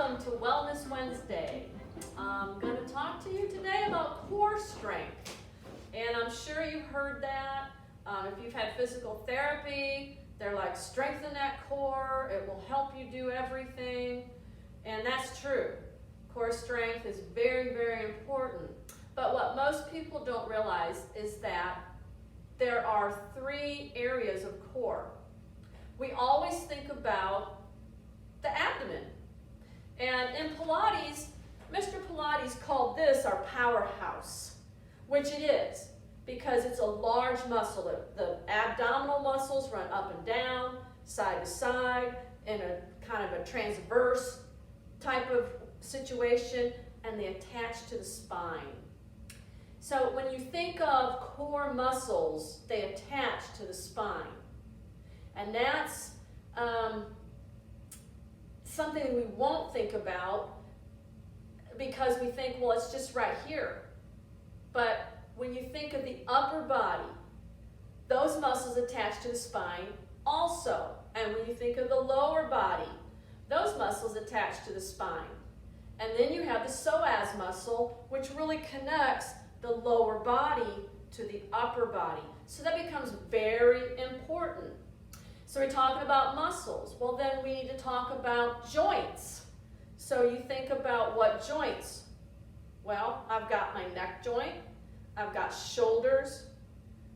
Welcome to Wellness Wednesday. I'm going to talk to you today about core strength. And I'm sure you've heard that. If you've had physical therapy, they're like, strengthen that core. It will help you do everything. And that's true. Core strength is very, very important. But what most people don't realize is that there are 3 areas of core. We always think about the abdomen. And in Pilates, Mr. Pilates called this our powerhouse, which it is, because it's a large muscle. The abdominal muscles run up and down, side to side, in a kind of a transverse type of situation, and they attach to the spine. So when you think of core muscles, they attach to the spine. And that's something we won't think about because we think, well, it's just right here. But when you think of the upper body, those muscles attach to the spine also. And when you think of the lower body, those muscles attach to the spine. And then you have the psoas muscle, which really connects the lower body to the upper body. So that becomes very important. So we're talking about muscles. Well, then we need to talk about joints. So you think about what joints? Well, I've got my neck joint, I've got shoulders,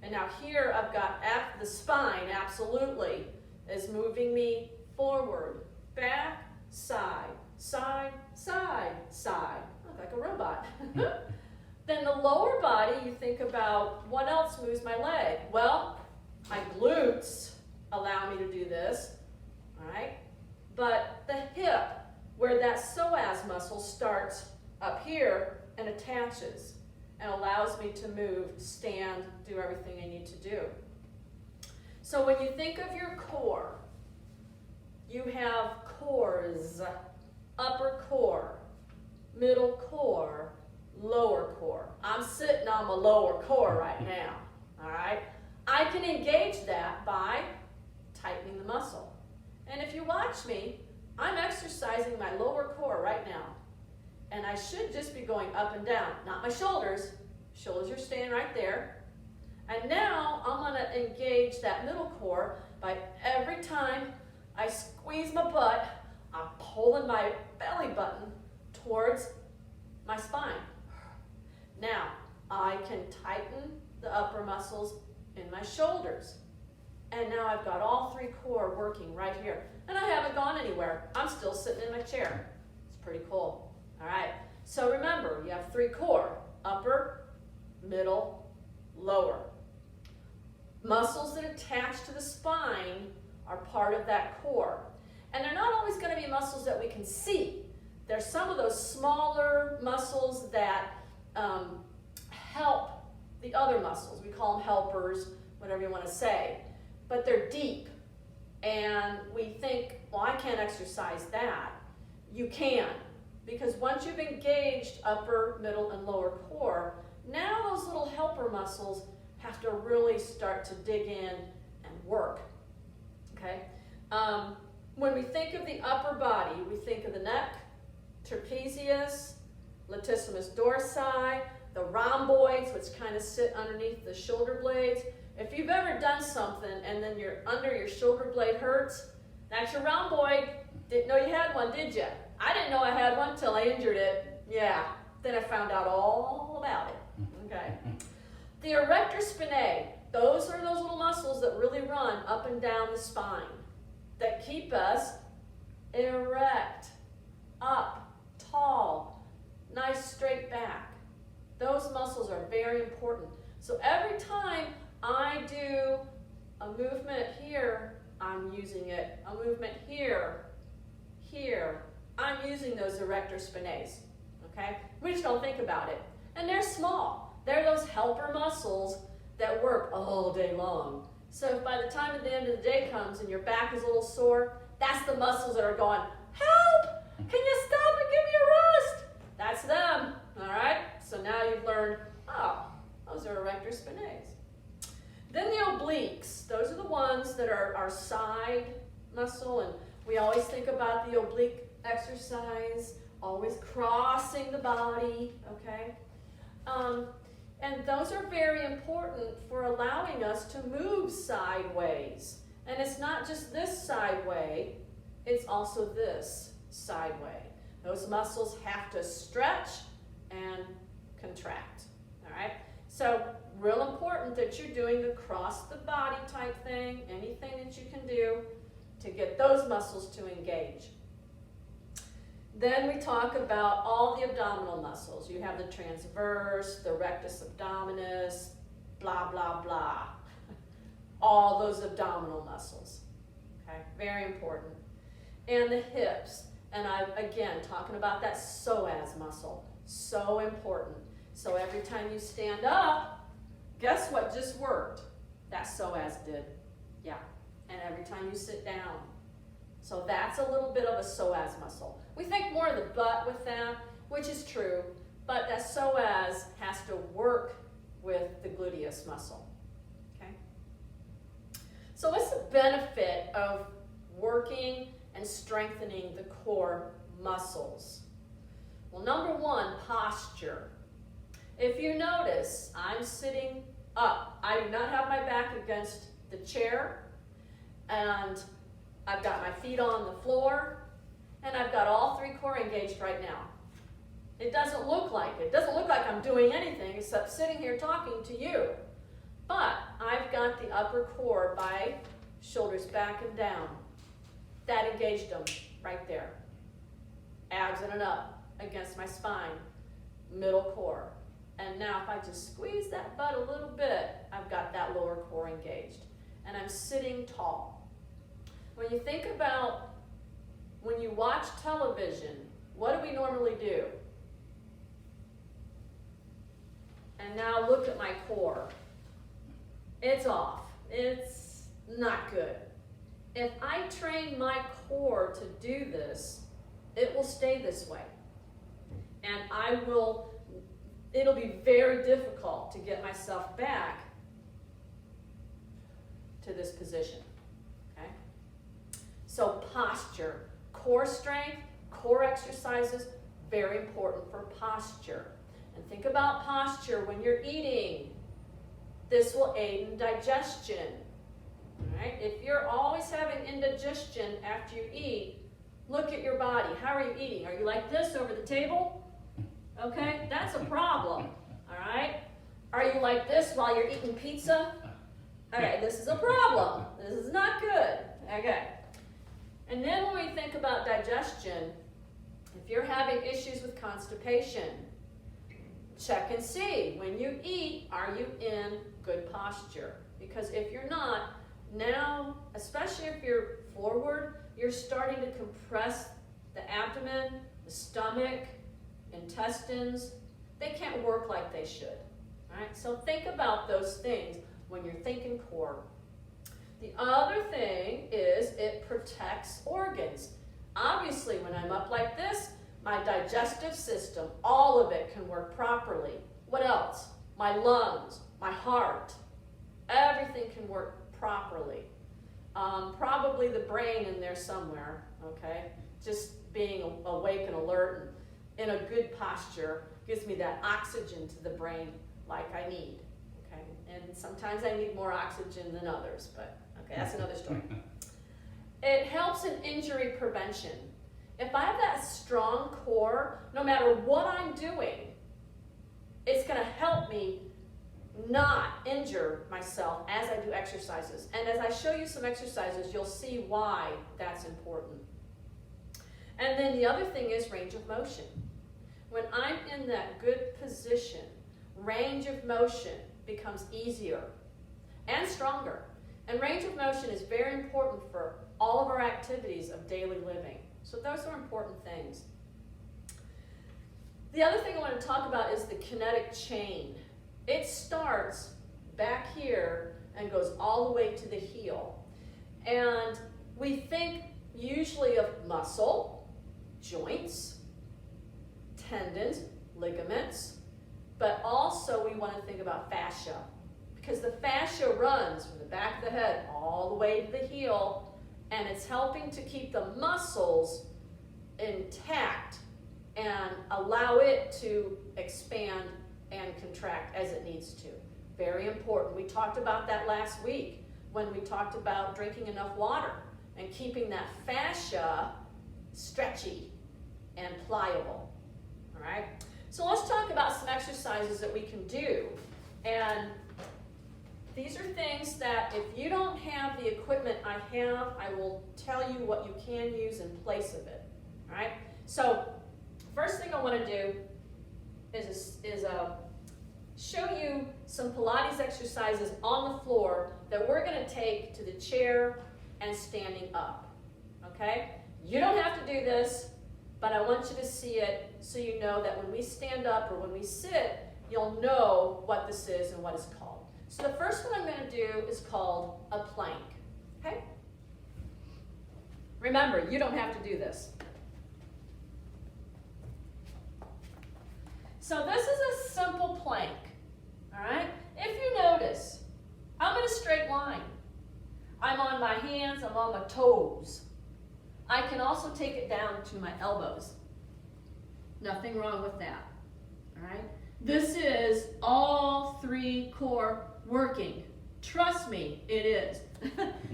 and now here I've got the spine, absolutely, is moving me forward, back, side, side, side, side. I look like a robot. Then the lower body, you think about what else moves my leg? Well, my glutes allow me to do this, all right? But the hip, where that psoas muscle starts up here and attaches and allows me to move, stand, do everything I need to do. So when you think of your core, you have cores, upper core, middle core, lower core. I'm sitting on my lower core right now, all right? I can engage that by tightening the muscle. And if you watch me, I'm exercising my lower core right now. And I should just be going up and down, not my shoulders. Shoulders are staying right there. And now I'm going to engage that middle core by every time I squeeze my butt, I'm pulling my belly button towards my spine. Now, I can tighten the upper muscles in my shoulders. And now I've got all 3 core working right here. And I haven't gone anywhere. I'm still sitting in my chair. It's pretty cool. All right. So remember, you have 3 core: upper, middle, lower. Muscles that attach to the spine are part of that core. And they're not always going to be muscles that we can see. There's some of those smaller muscles that help the other muscles. We call them helpers, whatever you want to say. But they're deep. And we think, well, I can't exercise that. You can. Because once you've engaged upper, middle, and lower core, now those little helper muscles have to really start to dig in and work. Okay? When we think of the upper body, we think of the neck, trapezius, latissimus dorsi, the rhomboids, which kind of sit underneath the shoulder blades. If you've ever done something and then under your shoulder blade hurts, that's your rhomboid. Didn't know you had one, did you? I didn't know I had one until I injured it. Yeah, then I found out all about it. Okay. The erector spinae, those are those little muscles that really run up and down the spine that keep us erect, up, tall, nice straight back. Those muscles are very important. So every time I do a movement here, I'm using it. A movement here, here, I'm using those erector spinae, okay? We just don't think about it. And they're small. They're those helper muscles that work all day long. So if by the time at the end of the day comes and your back is a little sore, that's the muscles that are going, help! Can you stop and give me a rest? That's them, all right? So now you've learned, oh, those are erector spinae. Then the obliques, those are the ones that are our side muscle, and we always think about the oblique exercise, always crossing the body, okay? And those are very important for allowing us to move sideways. And it's not just this side way, it's also this side way. Those muscles have to stretch and contract, all right? So real important that you're doing the cross the body type thing, anything that you can do to get those muscles to engage. Then we talk about all the abdominal muscles. You have the transverse, the rectus abdominis, blah, blah, blah. All those abdominal muscles, okay? Very important. And the hips. And again, talking about that psoas muscle. So important. So every time you stand up, guess what just worked? That psoas did. Yeah. And every time you sit down. So that's a little bit of a psoas muscle. We think more of the butt with that, which is true, but that psoas has to work with the gluteus muscle, okay? So what's the benefit of working and strengthening the core muscles? Well, number one, posture. If you notice, I'm sitting up. I do not have my back against the chair, and I've got my feet on the floor, and I've got all three core engaged right now. It doesn't look like it. It doesn't look like I'm doing anything except sitting here talking to you. But I've got the upper core by shoulders back and down. That engaged them right there. Abs in and up against my spine, middle core. And now if I just squeeze that butt a little bit, I've got that lower core engaged. And I'm sitting tall. When you think about when you watch television, what do we normally do? And now look at my core. It's off. It's not good. If I train my core to do this, it will stay this way. And it'll be very difficult to get myself back to this position, okay? So posture, core strength, core exercises, very important for posture. And think about posture when you're eating. This will aid in digestion, all right? If you're always having indigestion after you eat, look at your body. How are you eating? Are you like this over the table? Okay, that's a problem, all right? Are you like this while you're eating pizza? Okay, this is a problem. This is not good, okay? And then when we think about digestion, if you're having issues with constipation, check and see, when you eat, are you in good posture? Because if you're not, now, especially if you're forward, you're starting to compress the abdomen, the stomach, intestines. They can't work like they should, right? So think about those things when you're thinking core. The other thing is it protects organs. Obviously, when I'm up like this, my digestive system, all of it can work properly. What else? My lungs, my heart, everything can work properly. Probably the brain in there somewhere, okay? Just being awake and alert and in a good posture gives me that oxygen to the brain like I need, okay? And sometimes I need more oxygen than others, but okay, that's another story. It helps in injury prevention. If I have that strong core, no matter what I'm doing, it's going to help me not injure myself as I do exercises. And as I show you some exercises, you'll see why that's important. And then the other thing is range of motion. When I'm in that good position, range of motion becomes easier and stronger. And range of motion is very important for all of our activities of daily living. So those are important things. The other thing I want to talk about is the kinetic chain. It starts back here and goes all the way to the heel. And we think usually of muscle, joints, tendons, ligaments, but also we want to think about fascia, because the fascia runs from the back of the head all the way to the heel, and it's helping to keep the muscles intact and allow it to expand and contract as it needs to. Very important. We talked about that last week when we talked about drinking enough water and keeping that fascia stretchy and pliable. All right? So let's talk about some exercises that we can do. And these are things that if you don't have the equipment I have, I will tell you what you can use in place of it. All right? So first thing I want to do is show you some Pilates exercises on the floor that we're going to take to the chair and standing up. Okay? You don't have to do this, but I want you to see it so you know that when we stand up or when we sit, you'll know what this is and what it's called. So the first one I'm going to do is called a plank. Okay? Remember, you don't have to do this. So this is a simple plank. All right? If you notice, I'm in a straight line. I'm on my hands, I'm on my toes. I can also take it down to my elbows. Nothing wrong with that. All right? This is all three core working. Trust me, it is.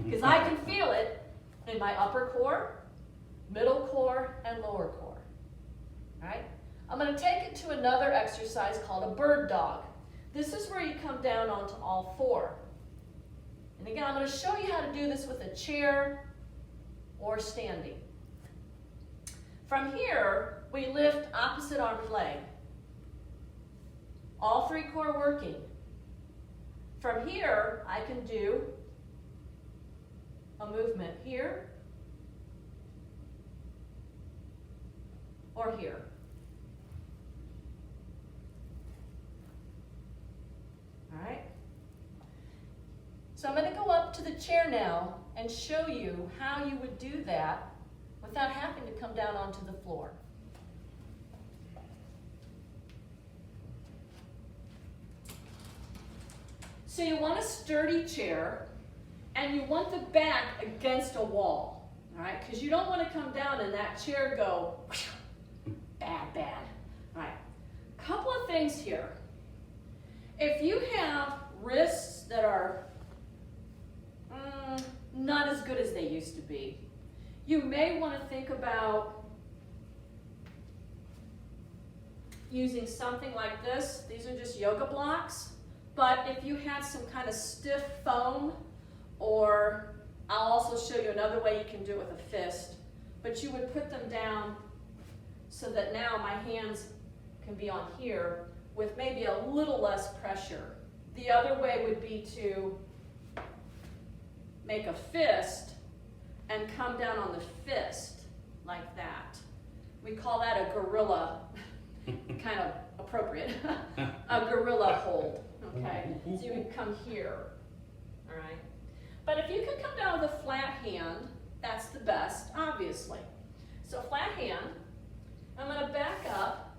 Because I can feel it in my upper core, middle core, and lower core. All right? I'm going to take it to another exercise called a bird dog. This is where you come down onto all four. And again, I'm going to show you how to do this with a chair or standing. From here, we lift opposite arm and leg. All three core working. From here, I can do a movement here or here. All right? So I'm going to go up to the chair now and show you how you would do that without having to come down onto the floor. So you want a sturdy chair and you want the back against a wall, all right? Because you don't want to come down and that chair go bad. All right, couple of things here. If you have wrists that are not as good as they used to be, you may want to think about using something like this. These are just yoga blocks. But if you had some kind of stiff foam, or I'll also show you another way you can do it with a fist, but you would put them down so that now my hands can be on here with maybe a little less pressure. The other way would be to make a fist and come down on the fist like that. We call that a gorilla, kind of appropriate, a gorilla hold, okay? So you would come here, all right? But if you can come down with a flat hand, that's the best, obviously. So flat hand, I'm gonna back up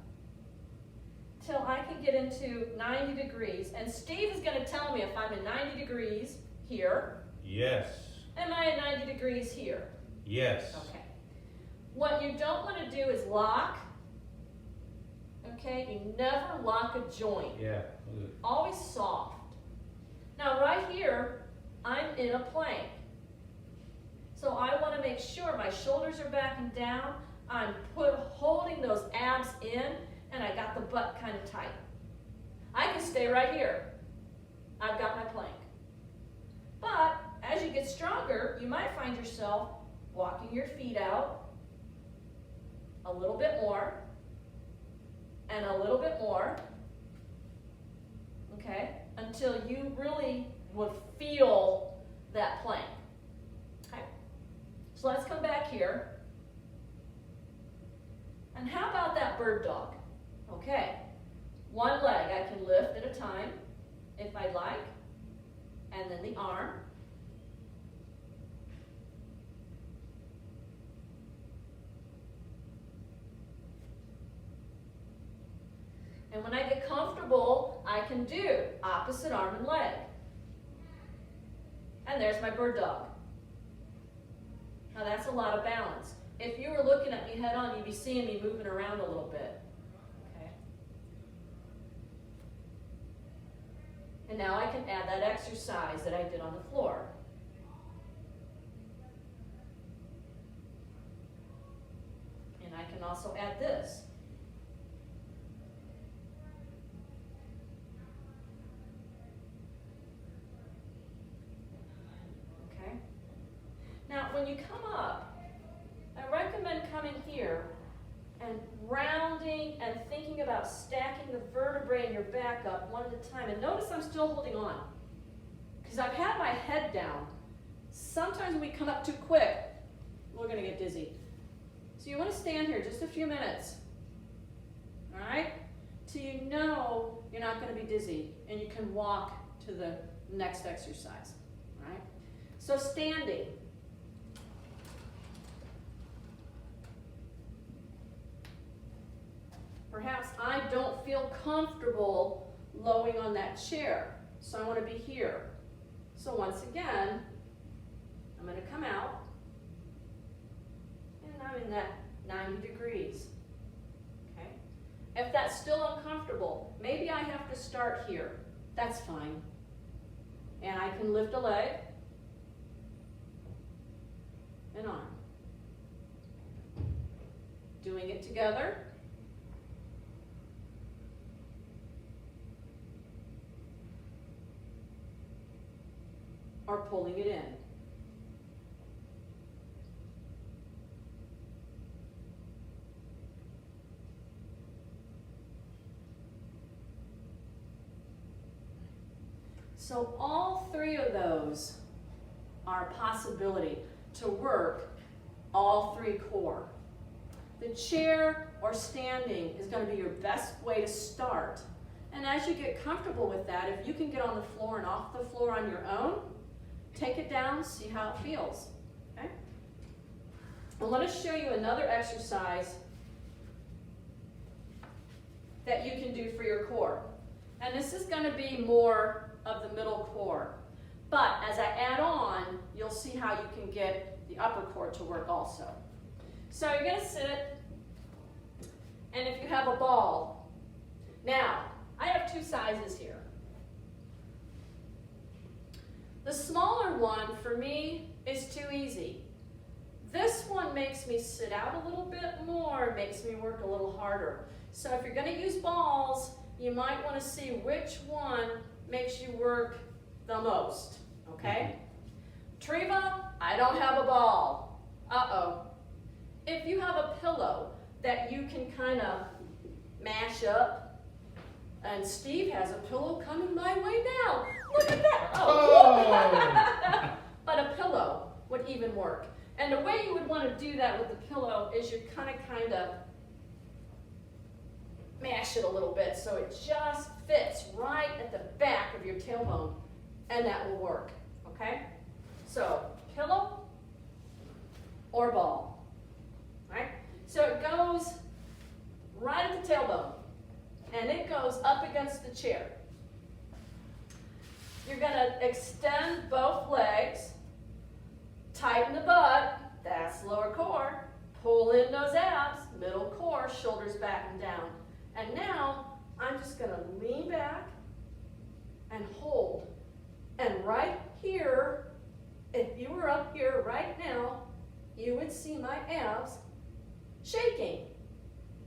till I can get into 90 degrees. And Steve is gonna tell me if I'm in 90 degrees here. Yes. Am I at 90 degrees here? Yes. Okay. What you don't want to do is lock. Okay, you never lock a joint. Yeah. Always soft. Now right here, I'm in a plank. So I want to make sure my shoulders are back and down. I'm holding those abs in, and I got the butt kind of tight. I can stay right here. I've got my plank. But as you get stronger, you might find yourself walking your feet out a little bit more and a little bit more, okay, until you really would feel that plank. Okay, so let's come back here. And how about that bird dog? Okay, one leg I can lift at a time if I'd like, and then the arm. And when I get comfortable, I can do opposite arm and leg. And there's my bird dog. Now that's a lot of balance. If you were looking at at me head on, you'd be seeing me moving around a little bit. Okay. And now I can add that exercise that I did on the floor. And I can also add this. Okay. Now, when you come up, I recommend coming here and rounding and thinking about stacking the vertebrae in your back up one at a time. And notice I'm still holding on, because I've had my head down. Sometimes when we come up too quick, we're going to get dizzy. So you want to stand here just a few minutes, all right, till you know you're not going to be dizzy and you can walk to the next exercise, all right? So standing. Perhaps I don't feel comfortable lowing on that chair, so I want to be here. So once again, I'm going to come out, and I'm in that 90 degrees. Okay? If that's still uncomfortable, maybe I have to start here. That's fine. And I can lift a leg and arm. Doing it together. Or pulling it in. So all three of those are a possibility to work all three core. The chair or standing is going to be your best way to start. And as you get comfortable with that, if you can get on the floor and off the floor on your own, take it down, see how it feels. Okay? Well, let us show you another exercise that you can do for your core. And this is going to be more of the middle core. But as I add on, you'll see how you can get the upper core to work also. So you're going to sit, and if you have a ball. Now, I have two sizes here. The smaller one, for me, is too easy. This one makes me sit out a little bit more, makes me work a little harder. So if you're going to use balls, you might want to see which one makes you work the most, okay? Treva, I don't have a ball. Uh-oh. If you have a pillow that you can kind of mash up, and Steve has a pillow coming my way now. Look at that. Oh. But a pillow would even work. And the way you would want to do that with the pillow is you kind of mash it a little bit so it just fits right at the back of your tailbone, and that will work, okay? So pillow or ball, right? So it goes right at the tailbone. And it goes up against the chair. You're going to extend both legs, tighten the butt, that's lower core, pull in those abs, middle core, shoulders back and down. And now I'm just going to lean back and hold. And right here, if you were up here right now, you would see my abs shaking.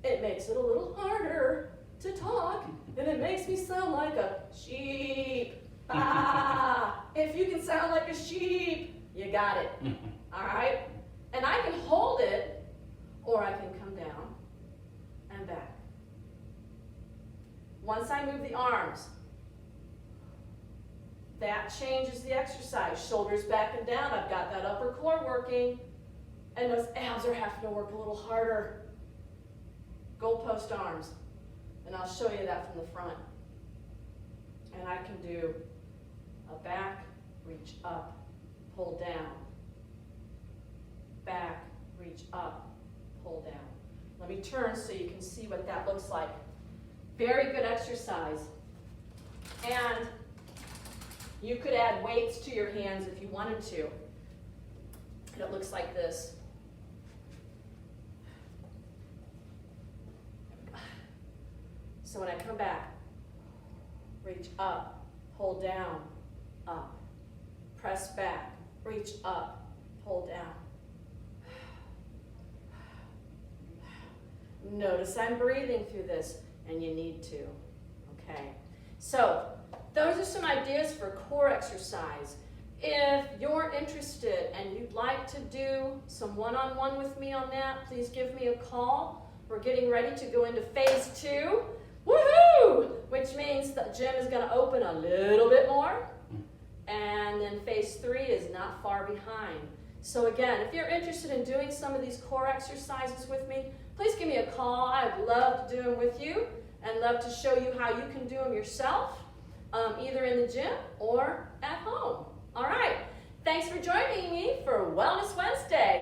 It makes it a little harder to talk, and it makes me sound like a sheep. Ah, if you can sound like a sheep, you got it. All right? And I can hold it, or I can come down and back. Once I move the arms, that changes the exercise. Shoulders back and down. I've got that upper core working, and those abs are having to work a little harder. Goalpost arms. And I'll show you that from the front. And I can do a back, reach up, pull down. Back, reach up, pull down. Let me turn so you can see what that looks like. Very good exercise. And you could add weights to your hands if you wanted to. And it looks like this. So when I come back, reach up, hold down, up, press back, reach up, hold down. Notice I'm breathing through this, and you need to, okay? So those are some ideas for core exercise. If you're interested and you'd like to do some one-on-one with me on that, please give me a call. We're getting ready to go into phase 2, woohoo! Which means the gym is going to open a little bit more, and then phase 3 is not far behind. So again, if you're interested in doing some of these core exercises with me, please give me a call. I'd love to do them with you and love to show you how you can do them yourself, either in the gym or at home. All right, thanks for joining me for Wellness Wednesday.